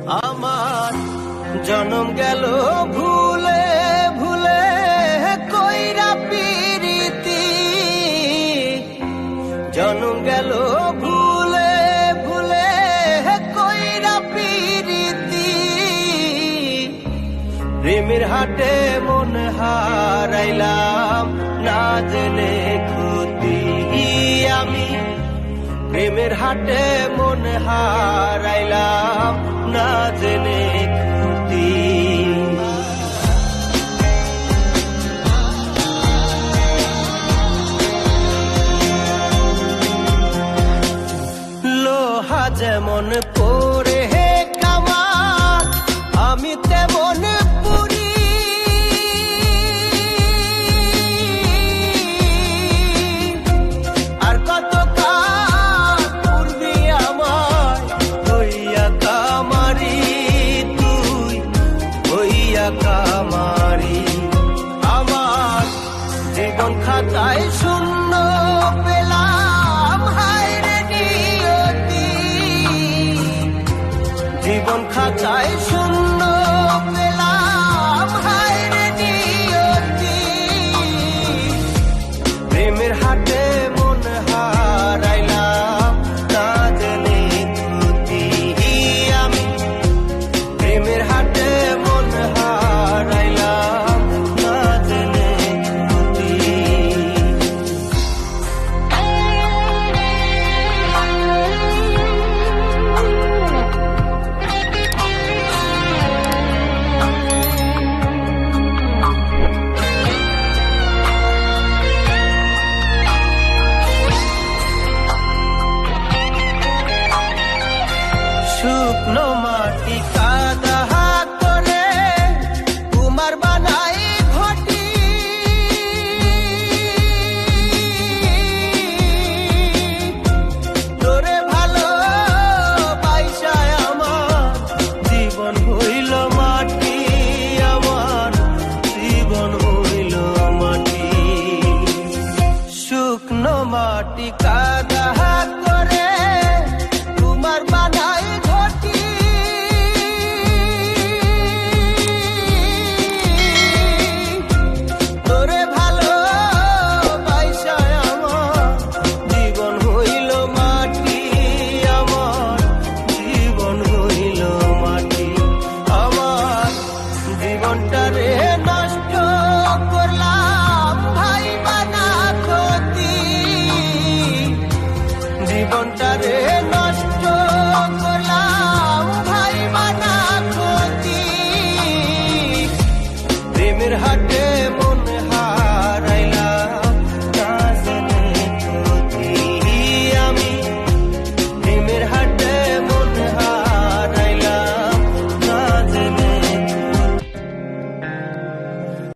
আমার জনম গেল ভুলে ভুলে কইরা পিরিতি, জনম গেল ভুলে ভুলে কইরা পিরিতি। প্রেমের হাটে মন হারাইলাম না জেনে ক্ষতি আমি, প্রেমের হাটে মন হারাইলাম না জেনে ক্ষতি। লোহা যেমন পরে হে কামার, আমি তেমন পুরি। আর কত কাল পূর্বি আমার হইয়া কামারি, তুই হইয়া কামারি। আমার জীবন খাতায় শূন্য পেলাম হায় রে নিয়তি, জীবন খাতায় শূন্য পেলাম হায় রে নিয়তি। প্রেমের হাটে মন হারাইলাম না জেনে ক্ষতি আমি, প্রেমের হাটে মন হারাইলাম না জেনে ক্ষতি। শুকনো মাটি কাদা করে কুমার বানাই ঘটি, তোরে ভালো পাইসায় আমার জীবন হইল মাটি, আমার জীবন হইল মাটি। শুকনো মাটি কাদা করে কুমার বানাই ঘটি, তোরে ভালো পাইসায় আমার জীবন হইল মাটি, আমার জীবন হইল মাটি। আমার জীবনটারে নষ্ট করলাম ভাই বানা ক্ষতি, জীবনটারে নষ্ট করলাম ভাই বানা ক্ষতি। প্রেমের হাটে